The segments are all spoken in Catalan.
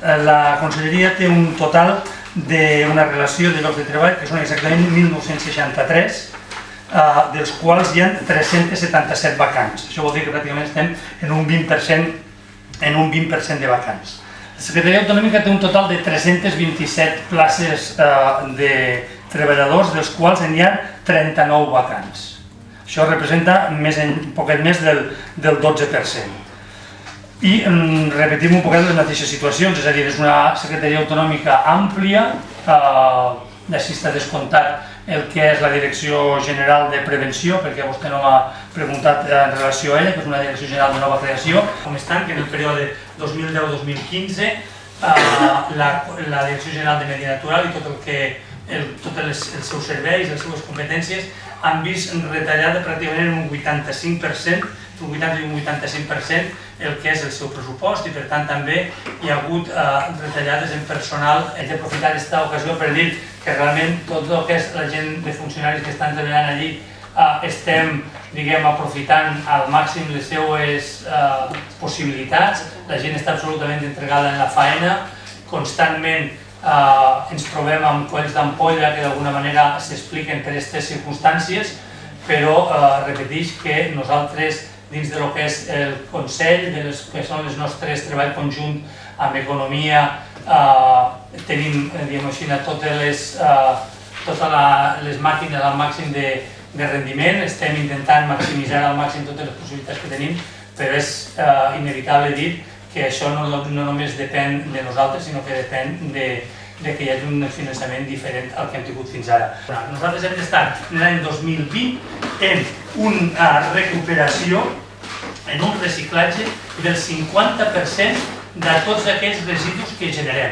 La Conselleria té un total d'una relació de llocs de treball que són exactament 1.963, dels quals hi ha 377 vacants. Això vol dir que pràcticament estem en un 20% de vacants. La Secretaria Autonòmica té un total de 327 places de treballadors, dels quals n'hi ha 39 vacants. Això representa un poquet més del 12%. I repetim un poquet les mateixes situacions, és a dir, és una secretaria autonòmica àmplia, així està descomptat el que és la Direcció General de Prevenció, perquè vostè no m'ha preguntat en relació a ella, que és una Direcció General de nova creació. Com estan, que en el període 2010-2015 la Direcció General de Medi Natural i tots els seus serveis, les seves competències, han vist retallada pràcticament en un 85%, un 80 i un 85% el que és el seu pressupost, i per tant també hi ha hagut retallades en personal. He d'aprofitar aquesta ocasió per dir que realment tot el que és la gent de funcionaris que estan treballant allí estem, diguem, aprofitant al màxim les seues possibilitats. La gent està absolutament entregada en la faena, constantment ens trobem amb colls d'ampolla que d'alguna manera s'expliquen per aquestes circumstàncies, però repeteix que nosaltres, dins del que és el Consell, que són els nostres treball conjunt amb economia, tenim, diguem així, totes les màquines al màxim de rendiment, estem intentant maximitzar al màxim totes les possibilitats que tenim, però és inevitable dir que això no només depèn de nosaltres, sinó que depèn de que hi hagi un finançament diferent al que hem tingut fins ara. Nosaltres hem d'estar l'any 2020 en una recuperació, en un reciclatge del 50% de tots aquells residus que generem.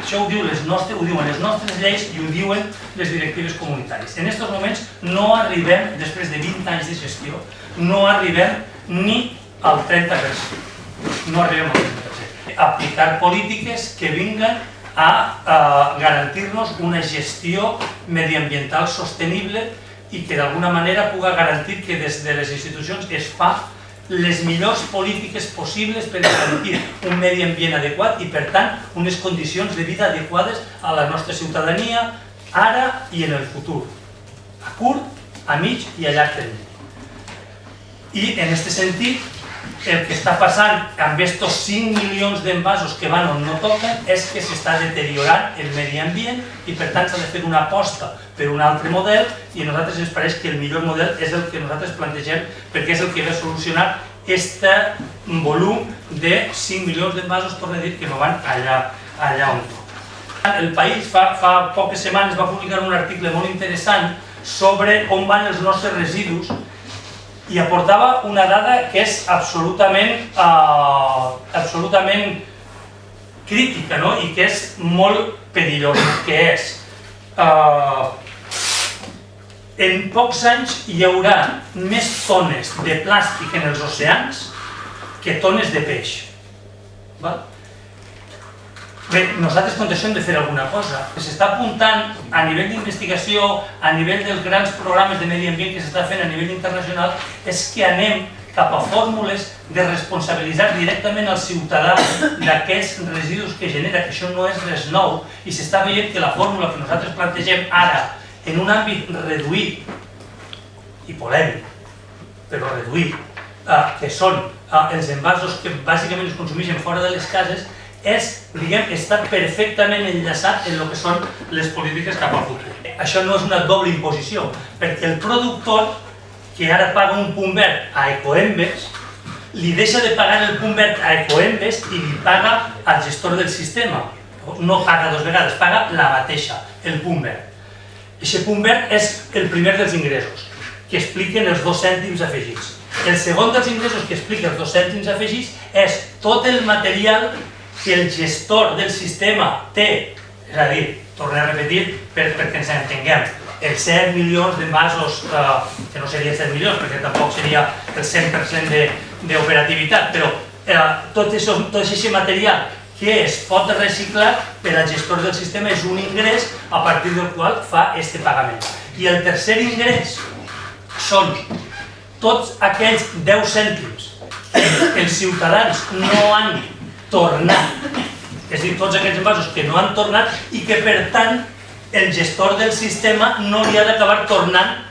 Això ho diuen les nostres lleis i ho diuen les directives comunitàries. En aquests moments no arribem, després de 20 anys de gestió, no arribem ni al 30%. No arribem al 30%. Aplicar polítiques que vinguen a garantir-nos una gestió mediambiental sostenible i que d'alguna manera pugui garantir que des de les institucions es fa les millors polítiques possibles per garantir un medi ambient adequat i, per tant, unes condicions de vida adequades a la nostra ciutadania ara i en el futur, a curt, a mig i a llarg termini. I, en aquest sentit, el que està passant amb aquests 5 milions d'envasos que van on no toquen és que s'està deteriorant el medi ambient i, per tant, s'ha de fer una aposta per un altre model, i a nosaltres ens pareix que el millor model és el que nosaltres plantegem, perquè és el que ve a solucionar aquest volum de 5 milions d'envasos, torno a dir, que no van allà on toca. El País fa poques setmanes va publicar un article molt interessant sobre on van els nostres residus i aportava una dada que és absolutament crítica i que és molt perillosa, que és en pocs anys hi haurà més tones de plàstic en els oceans que tones de peix. Bé, nosaltres contra això hem de fer alguna cosa. S'està apuntant a nivell d'investigació, a nivell dels grans programes de medi ambient que s'està fent a nivell internacional, és que anem cap a fórmules de responsabilitzar directament al ciutadà d'aquests residus que genera, que això no és res nou, i s'està veient que la fórmula que nosaltres plantegem ara, en un àmbit reduït i polèmic, però reduït, que són els envasos que bàsicament es consumeixen fora de les cases, està perfectament enllaçat en el que són les polítiques cap al futur. Això no és una doble imposició, perquè el productor, que ara paga un punt verd a Ecoembes, li deixa de pagar el punt verd a Ecoembes i li paga al gestor del sistema. No paga dues vegades, paga la mateixa, el punt verd. Aquest punt verd és el primer dels ingressos, que expliquen els 2 cèntims afegits. El segon dels ingressos que explica els 2 cèntims afegits és tot el material que el gestor del sistema té, és a dir, tornem a repetir perquè ens entenguem, els 100 milions d'envasos, que no serien 100 milions perquè tampoc seria el 100% d'operativitat, però tot aquest material que es pot reciclar per al gestor del sistema és un ingrés a partir del qual fa aquest pagament. I el tercer ingrés són tots aquells 10 cèntims que els ciutadans no han tornat és a dir, tots aquests envasos que no han tornat i que per tant el gestor del sistema no li ha d'acabar tornant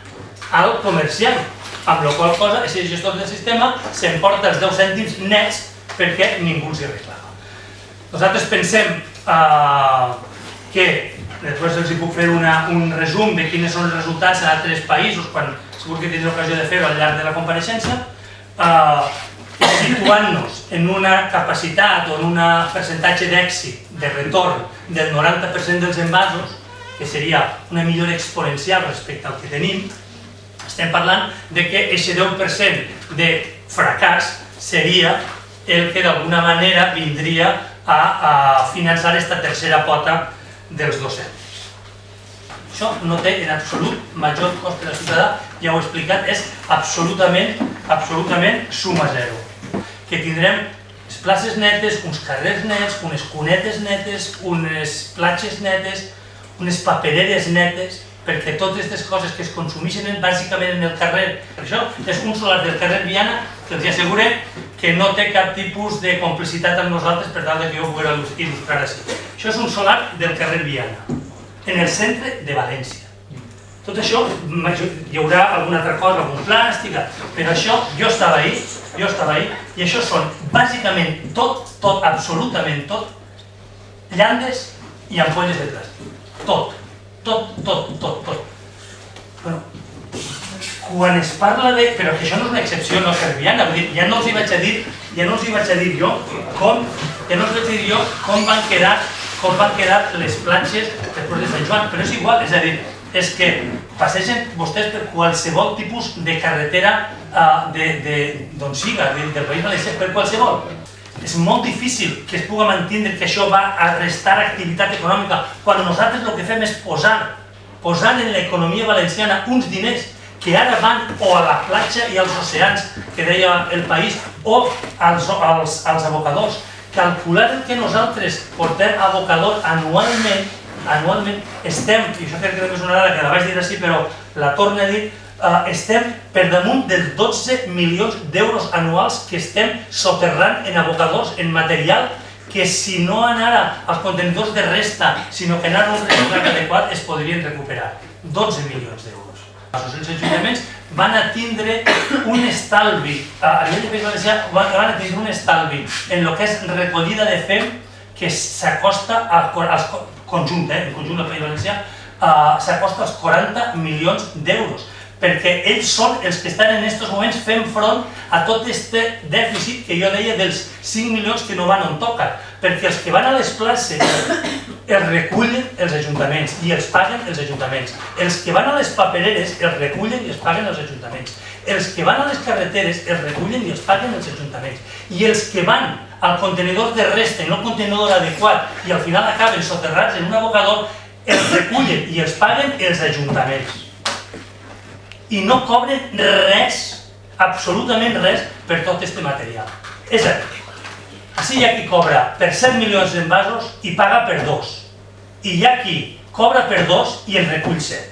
al comerciant, amb la qual cosa aquest gestor del sistema s'emporta els 10 cèntims nets perquè ningú els hi reclama. Nosaltres pensem que, després els puc fer un resum de quins són els resultats en altres països, quan segur que tindré l'ocasió de fer-ho al llarg de la compareixença, situant-nos en una capacitat o en un percentatge d'èxit de retorn del 90% dels envasos, que seria una millora exponencial respecte al que tenim, estem parlant de que aquest 10% de fracàs seria el que d'alguna manera vindria a finançar aquesta tercera pota dels 2 cèntims. Això no té en absolut major cost per al ciutadà, ja ho he explicat, és absolutament suma zero. Que tindrem les places netes, uns carrers nets, unes cunetes netes, unes platges netes, unes papereres netes, perquè totes aquestes coses que es consumeixen bàsicament en el carrer, per això és un solar del carrer Viana que els asseguro que no té cap tipus de complicitat amb nosaltres per tal que jo ho pugui il·lustrar així. Això és un solar del carrer Viana, en el centre de València. Tot això, hi haurà alguna altra cosa, algun plàstic, però això, jo estava ahí, i això són bàsicament tot, absolutament tot, llandes i ampolles de plàstic. Tot. Bueno, quan es parla de... Però que això no és una excepció no serviana, ja no els hi vaig a dir jo com van quedar les platges després de Sant Joan, però és igual, és a dir, és que passegen vostès per qualsevol tipus de carretera d'on siga, del País Valencià, per qualsevol. És molt difícil que es pugui mantenir que això va a restar activitat econòmica quan nosaltres el que fem és posar en l'economia valenciana uns diners que ara van o a la platja i als oceans, que deia el País, o als abocadors. Calcular el que nosaltres portem a abocador anualment estem, i això crec que és una dada que la vaig dir així, però la torno a dir, estem per damunt dels 12 milions d'euros anuals que estem soterrant en abocadors, en material que si no anara als contenidors de resta, sinó que anara a un reciclatge adequat, es podrien recuperar. 12 milions d'euros. Els ajuntaments van a tindre un estalvi, a nivell de País Valencià van a tindre un estalvi en el que és recollida de fem que s'acosta al conjunt, el conjunt del País Valencià, s'acosta als 40 milions d'euros, perquè ells són els que estan en aquests moments fent front a tot aquest dèficit que jo deia dels 5 milions que no van on toca, perquè els que van a les places els recullen els ajuntaments i els paguen els ajuntaments, els que van a les papereres els recullen i els paguen els ajuntaments, els que van a les carreteres els recullen i els paguen els ajuntaments, i els que van al contenidor de resta i no al contenidor adequat i al final acaben soterrats en un abocador els recullen i els paguen els ajuntaments. I no cobren res, absolutament res, per tot aquest material. És a dir, així hi ha qui cobra per 7 milions d'envasos i paga per 2. I hi ha qui cobra per 2 i en recull 7.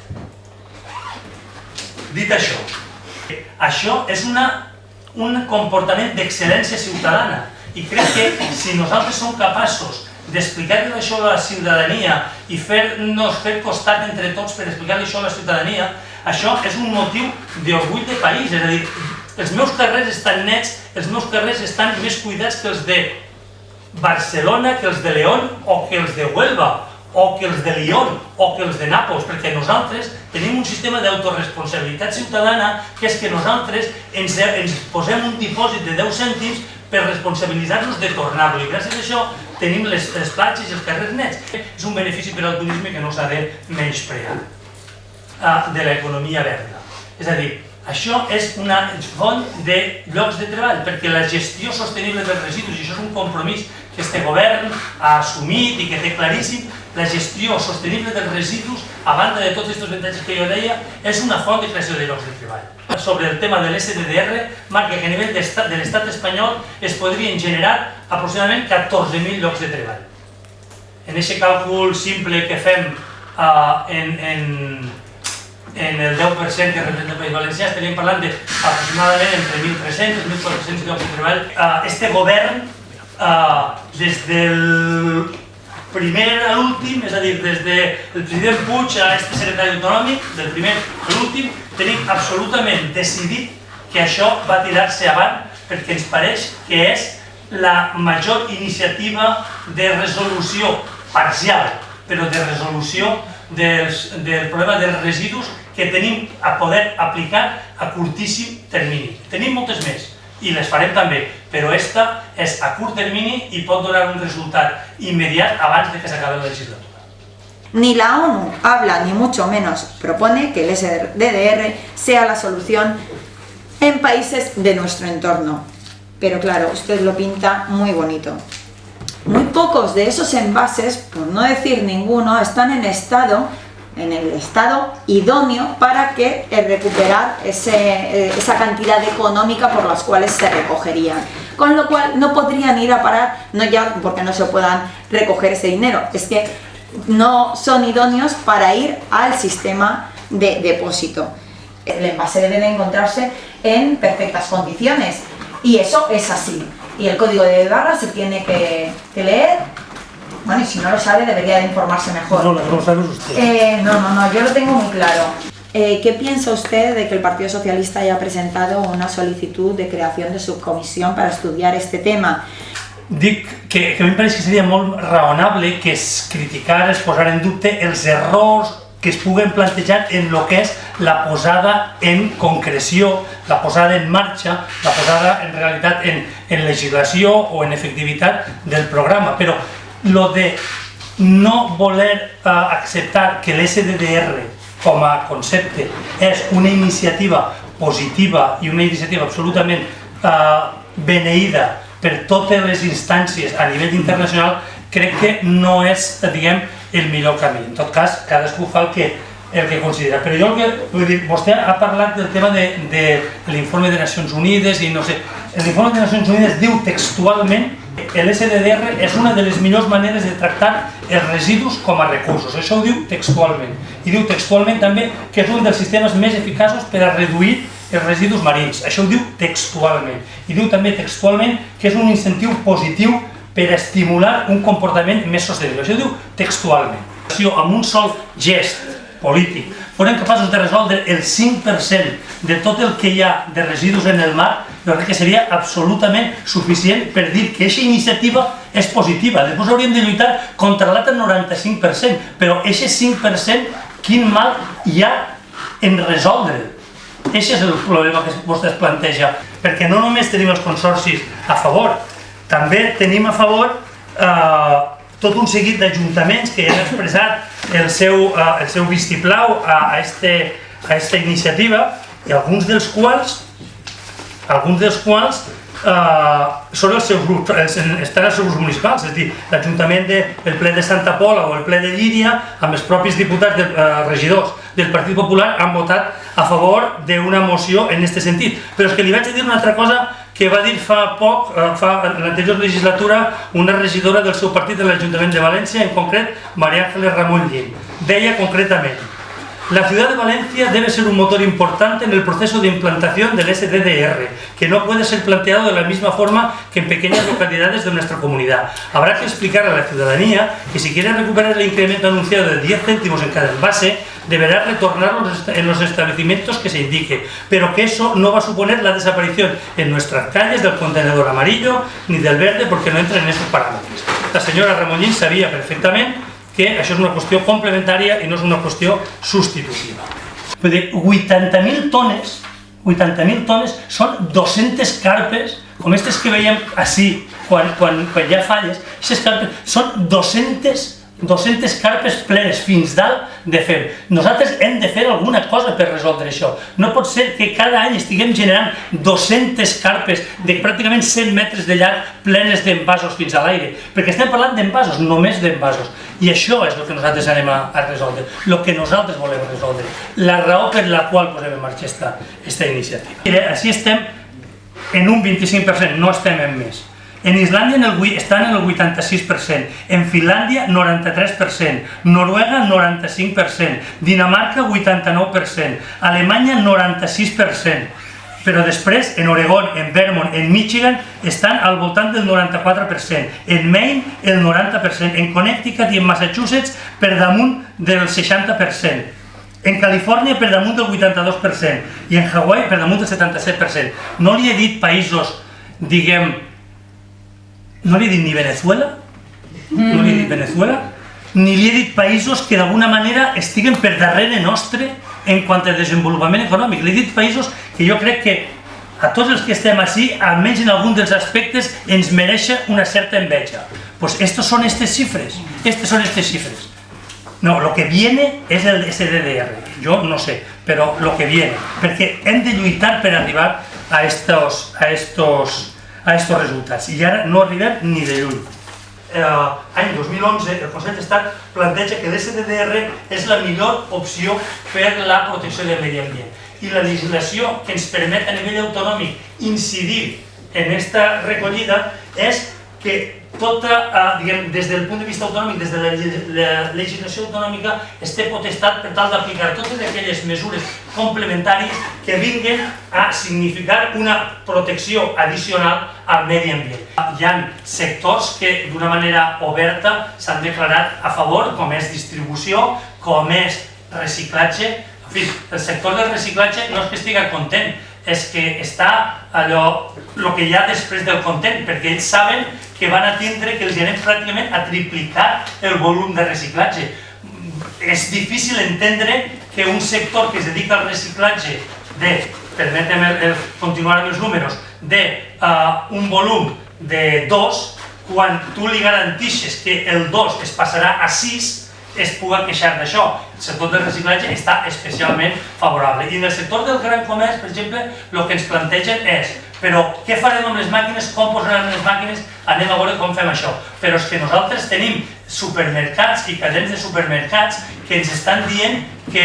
Dit això és un comportament d'excel·lència ciutadana. I crec que si nosaltres som capaços d'explicar-li això a la ciutadania i fer-nos fer costat entre tots per explicar-li això a la ciutadania, això és un motiu d'orgull de país. És a dir, els meus carrers estan nets, els meus carrers estan més cuidats que els de Barcelona, que els de León, o que els de Huelva, o que els de Lyon, o que els de Nàpols, perquè nosaltres tenim un sistema d'autoresponsabilitat ciutadana que és que nosaltres ens posem un dipòsit de 10 cèntims per responsabilitzar-nos de tornar-lo, i gràcies a això tenim les platges i els carrers nets. És un benefici per al turisme que no s'ha de menysprear, de l'economia verda. És a dir, això és una font de llocs de treball, perquè la gestió sostenible dels residus, i això és un compromís que este govern ha assumit i que té claríssim, la gestió sostenible dels residus, a banda de tots aquests avantatges que jo deia, és una font de creació de llocs de treball. Sobre el tema de l'SDDR, marca que a nivell de l'estat espanyol es podrien generar aproximadament 14.000 llocs de treball. En aquest càlcul simple que fem en el 10% que representa el País Valencià, estaríem parlant d'aproximadament entre 1.300 i 1.400 llocs de treball. Este govern des del primer a l'últim, és a dir, des del president Puig a este secretari autonòmic, del primer a l'últim, tenim absolutament decidit que això va tirar-se avant perquè ens pareix que és la major iniciativa de resolució parcial, però de resolució del problema dels residus que tenim a poder aplicar a curtíssim termini. Tenim moltes més i les farem també, però esta és a curt termini i pot donar un resultat immediat abans de que s'acabi la legislatura. Ni la ONU habla, ni mucho menos propone que el SDDR sea la solución en países de nuestro entorno. Pero claro, usted lo pinta muy bonito. Muy pocos de esos envases, por no decir ninguno, están en el estado idóneo para que recuperar esa cantidad económica por las cuales se recogerían. Con lo cual no podrían ir a parar, no ya porque no se puedan recoger ese dinero, es que no son idóneos para ir al sistema de depósito. El envase debe de encontrarse en perfectas condiciones y eso es así. Y el código de barras se tiene que leer. Bueno, y si no lo sabe, debería de informarse mejor. No lo sabe usted. No, yo lo tengo muy claro. ¿Qué piensa usted de que el Partido Socialista haya presentado una solicitud de creación de subcomisión para estudiar este tema? Dic que a mi em pareix que seria molt raonable que es criticar, es posar en dubte els errors que es puguen plantejar en el que és la posada en concreció, la posada en marxa, la posada en realitat en legislació o en efectivitat del programa. Però lo de no voler acceptar que l'SDDR com a concepte és una iniciativa positiva i una iniciativa absolutament beneïda per totes les instàncies a nivell internacional, crec que no és, diguem, el millor camí. En tot cas, cadascú fa el que considera. Però jo vull dir, vostè ha parlat del tema de l'informe de Nacions Unides i no sé, l'informe de Nacions Unides diu textualment que l'SDDR és una de les millors maneres de tractar els residus com a recursos. Això ho diu textualment. I diu textualment també que és un dels sistemes més eficaços per a reduir els residus marins. Això ho diu textualment. I diu també textualment que és un incentiu positiu per a estimular un comportament més sostenible. Això ho diu textualment. Si amb un sol gest polític foren capaços de resoldre el 5% de tot el que hi ha de residus en el mar, jo crec que seria absolutament suficient per dir que aquesta iniciativa és positiva. Després hauríem de lluitar contra l'altre 95%, però aquest 5%, quin mal hi ha en resoldre'l? Aquest és el problema que vostè es planteja, perquè no només tenim els consorcis a favor, també tenim a favor tot un seguit d'ajuntaments que han expressat el seu vistiplau a aquesta iniciativa i alguns dels quals són els seus grups, estan els seus grups municipals, és a dir, l'Ajuntament del ple de Santa Pola o el ple de Llíria, amb els propis diputats regidors del Partit Popular, han votat a favor d'una moció en aquest sentit. Però és que li vaig dir una altra cosa que va dir fa poc, en l'anterior legislatura, una regidora del seu partit de l'Ajuntament de València, en concret, María Ángeles Ramón Llin. Deia concretament: la ciudad de Valencia debe ser un motor importante en el proceso de implantación del SDDR, que no puede ser planteado de la misma forma que en pequeñas localidades de nuestra comunidad. Habrá que explicar a la ciudadanía que si quiere recuperar el incremento anunciado de 10 céntimos en cada envase, deberá retornarlos en los establecimientos que se indique, pero que eso no va a suponer la desaparición en nuestras calles del contenedor amarillo ni del verde, porque no entran en esos parámetros. La señora Ramollín sabia perfectament que això és una qüestió complementària i no és una qüestió substitutiva. 80.000 tones són 200 carpes, com aquestes que veiem així quan hi ha falles. Aquestes carpes són 200 carpes plenes fins dalt de fem. Nosaltres hem de fer alguna cosa per resoldre això. No pot ser que cada any estiguem generant 200 carpes de pràcticament 100 metres de llarg plenes d'envasos fins a l'aire, perquè estem parlant d'envasos, només d'envasos. I això és el que nosaltres anem a resoldre, el que nosaltres volem resoldre, la raó per la qual posem en marxa aquesta iniciativa. Així estem en un 25%, no estem en més. En Islàndia estan en el 86%, en Finlàndia 93%, Noruega 95%, Dinamarca 89%, Alemanya 96%. però després en Oregon, en Vermont, en Michigan estan al voltant del 94%, en Maine el 90%, en Connecticut i en Massachusetts per damunt del 60%, en Califòrnia per damunt del 82% i en Hawaii per damunt del 77%. No li he dit països, diguem, no li he dit ni Venezuela, ni li he dit països que d'alguna manera estiguen per darrere nostre en quant a desenvolupament econòmic. Li he dit països que jo crec que a tots els que estem així, almenys en algun dels aspectes, ens mereixen una certa enveja. Pues estos son estas cifres. No, lo que viene es el SDR. Yo no sé, pero lo que viene. Porque hem de lluitar per arribar a estos resultats. I ara no arribem ni de lluny. Any 2011 el Consell d'Estat planteja que l'SDR és la millor opció per la protecció del medi ambient i la legislació que ens permet a nivell autonòmic incidir en aquesta recollida és que des del punt de vista autonòmic, des de la legislació autonòmica, es té potestat per tal d'aplicar totes aquelles mesures complementàries que vinguin a significar una protecció addicional al medi ambient. Hi ha sectors que d'una manera oberta s'han declarat a favor, com és distribució, com és reciclatge. En fi, el sector del reciclatge no és que estigui content, és que està allò, el que hi ha després del content, perquè ells saben que van a tindre que els anem pràcticament a triplicar el volum de reciclatge. És difícil entendre que un sector que es dedica al reciclatge de, permetem continuar amb els números, d'un volum de 2, quan tu li garantixes que el 2 es passarà a 6, es pugui queixar d'això. El sector del reciclatge està especialment favorable. I en el sector del gran comerç, per exemple, el que ens plantegen és però què farem amb les màquines, com posaran les màquines, anem a veure com fem això. Però és que nosaltres tenim supermercats i cadenes de supermercats que ens estan dient que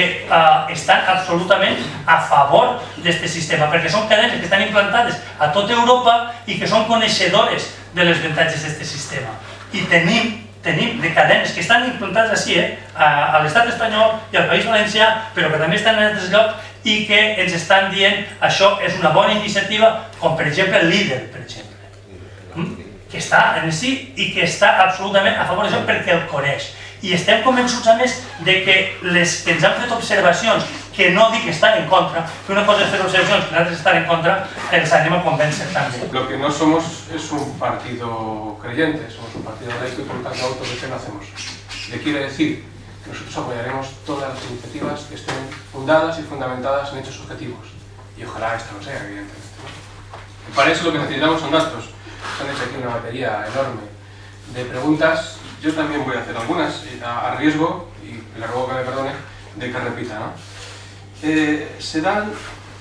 estan absolutament a favor d'aquest sistema, perquè són cadenes que estan implantades a tota Europa i que són coneixedores de les avantatges d'aquest sistema. I tenim de cadenes que estan implantades així, a l'estat espanyol i al País Valencià, però que també estan en altres llocs i que ens estan dient això és una bona iniciativa, com per exemple el Lidl, que està en si i que està absolutament a favor d'això perquè el coneix. I estem convençuts a més de que les que ens han fet observacions, que no dic que estan en contra, que una cosa és fer observacions que l'altra és estar en contra, els anem a convèncer també. Lo que no somos es un partido creyente, somos un partido laico y por lo tanto auto-que no hacemos. Le quiere decir que nosotros apoyaremos todas las iniciativas que estén fundadas y fundamentadas en hechos objetivos. Y ojalá esta no sea, evidentemente. Para eso lo que necesitamos son datos. Se han hecho aquí una batería enorme de preguntas. Yo también voy a hacer algunas, a riesgo, y le ruego que me perdone, de que repita, ¿no? Se dan,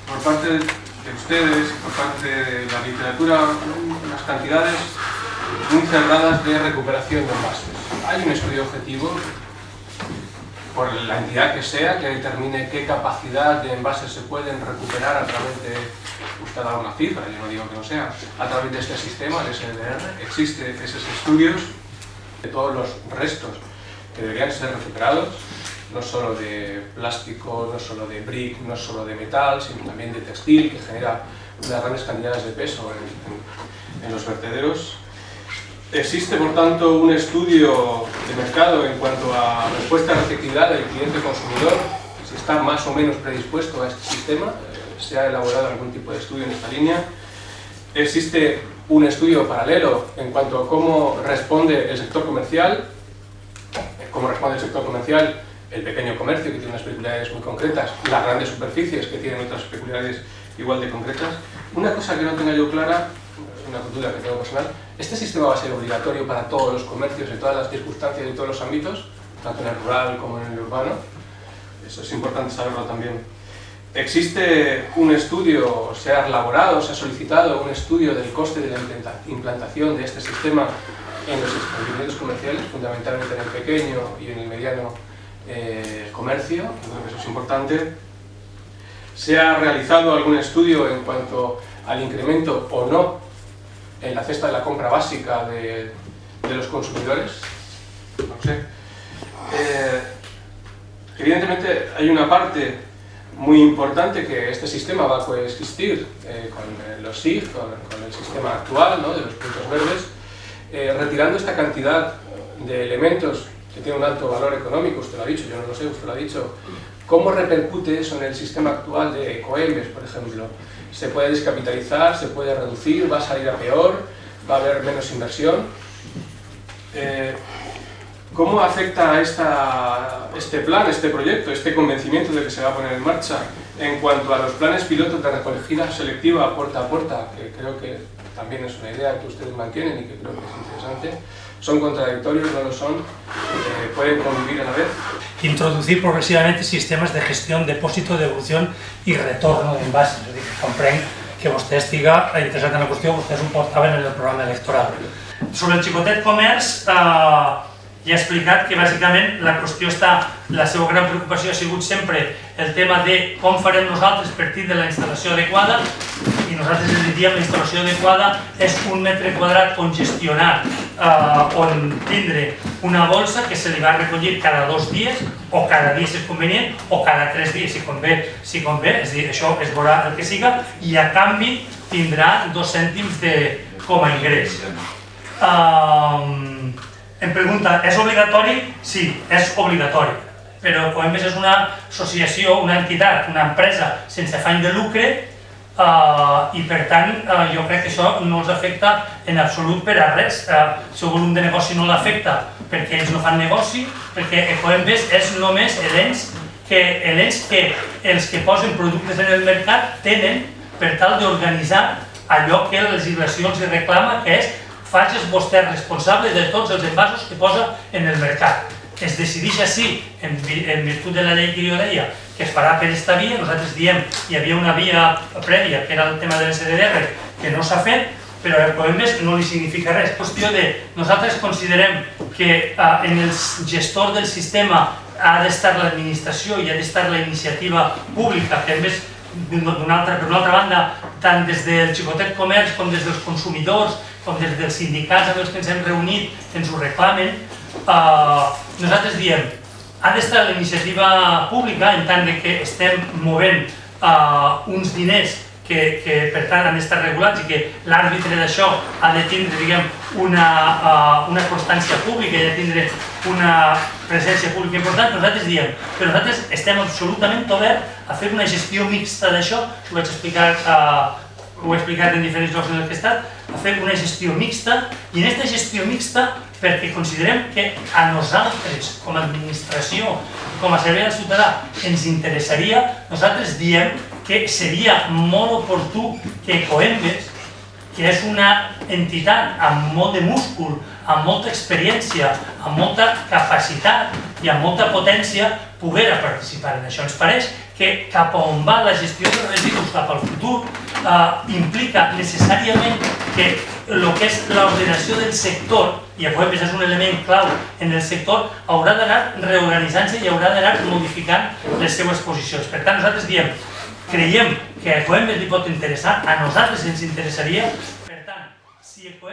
por parte de ustedes, por parte de la literatura, unas cantidades muy cerradas de recuperación de envases. Hay un estudio objetivo, por la entidad que sea, que determine qué capacidad de envases se pueden recuperar a través de, usted ha dado una cifra, yo no digo que no sea, a través de este sistema, el SDR. Existen esos estudios de todos los restos que deberían ser recuperados, no solo de plástico, no solo de brick, no solo de metal, sino también de textil, que genera unas grandes cantidades de peso en los vertederos. Existe, por tanto, un estudio de mercado en cuanto a respuesta a la receptividad del cliente consumidor, si está más o menos predispuesto a este sistema. Se ha elaborado algún tipo de estudio en esta línea. Existe un estudio paralelo en cuanto a cómo responde el sector comercial, el pequeño comercio, que tiene unas peculiaridades muy concretas, las grandes superficies, que tienen otras peculiaridades igual de concretas. Una cosa que no tenga yo clara, una duda que tengo personal, ¿este sistema va a ser obligatorio para todos los comercios, en todas las circunstancias y en todos los ámbitos, tanto en el rural como en el urbano? Eso es importante saberlo también. Existe un estudio, se ha elaborado, se ha solicitado un estudio del coste de la implantación de este sistema en los establecimientos comerciales, fundamentalmente en el pequeño y en el mediano comercio. Creo que eso es importante. ¿Se ha realizado algún estudio en cuanto al incremento o no en la cesta de la compra básica de los consumidores? No sé. Evidentemente hay una parte muy importante que este sistema va a coexistir con los SIG, con el sistema actual, ¿no?, de los puntos verdes, retirando esta cantidad de elementos que tienen un alto valor económico. Usted lo ha dicho, yo no lo sé, usted lo ha dicho. ¿Cómo repercute eso en el sistema actual de Ecoembes, por ejemplo? ¿Se puede descapitalizar? ¿Se puede reducir? ¿Va a salir a peor? ¿Va a haber menos inversión? ¿Cómo afecta este plan, este proyecto, este convencimiento de que se va a poner en marcha en cuanto a los planes pilotos de recogida selectiva puerta a puerta, que creo que también es una idea que ustedes mantienen y que creo que es interesante? ¿Son contradictorios? ¿No lo son? ¿Pueden convivir a la vez? Introducir progresivamente sistemes de gestió, depòsit, devolució i retorn d'envasos. És a dir, que comprenc que vostè estiga interessat en la qüestió, vostès ho portaven en el programa electoral. Sobre el xicotet comerç, ja he explicat que bàsicament la qüestió està, la seva gran preocupació ha sigut sempre el tema de com farem nosaltres per tindre la instal·lació adequada, i nosaltres ens diríem la instal·lació adequada és un metre quadrat congestionat on tindre una bolsa que se li va recollir cada 2 dies o cada dia si és convenient o cada 3 dies si convé, és a dir, això es veurà el que siga i a canvi tindrà 2 cèntims com a ingrés. Em pregunta, és obligatori? Sí, és obligatori, però Ecoembes és una associació, una entitat, una empresa sense afany de lucre i per tant jo crec que això no els afecta en absolut per a res. El seu volum de negoci no l'afecta perquè ells no fan negoci, perquè Ecoembes és només l'ens que els que posen productes en el mercat tenen per tal d'organitzar allò que la legislació els reclama, que és facis vostè responsable de tots els envasos que posa en el mercat. Es decideix així, en virtut de la llei que jo deia, que es farà per aquesta via. Nosaltres diem, hi havia una via prèvia, que era el tema de l'SDR, que no s'ha fet, però a Ecoembes no li significa res. Qüestió de, nosaltres considerem que en el gestor del sistema ha d'estar l'administració i ha d'estar la iniciativa pública, que a més, per una altra banda, tant des del xicotet comerç com des dels consumidors, com des dels sindicats amb els que ens hem reunit, ens ho reclamen. Nosaltres diem, ha d'estar la iniciativa pública en tant que estem movent uns diners que per tant han d'estar regulats i que l'àrbitre d'això ha de tindre una constància pública i ha de tindre una presència pública important. Nosaltres diem que nosaltres estem absolutament oberts a fer una gestió mixta d'això, ho he explicat en diferents llocs en el que he estat, a fer una gestió mixta, i en aquesta gestió mixta perquè considerem que a nosaltres, com a administració, com a servei al ciutadà, ens interessaria, nosaltres diem que seria molt oportú que Ecoembes, que és una entitat amb molt de múscul, amb molta experiència, amb molta capacitat i amb molta potència, poguera participar en això. Ens pareix que cap on va la gestió dels residus cap al futur implica necessàriament que el que és l'ordenació del sector, i Ecoembes és un element clau en el sector, haurà d'anar reorganitzant-se i haurà d'anar modificant les seues posicions. Per tant, nosaltres diem, creiem que a Ecoembes li pot interessar, a nosaltres ens interessaria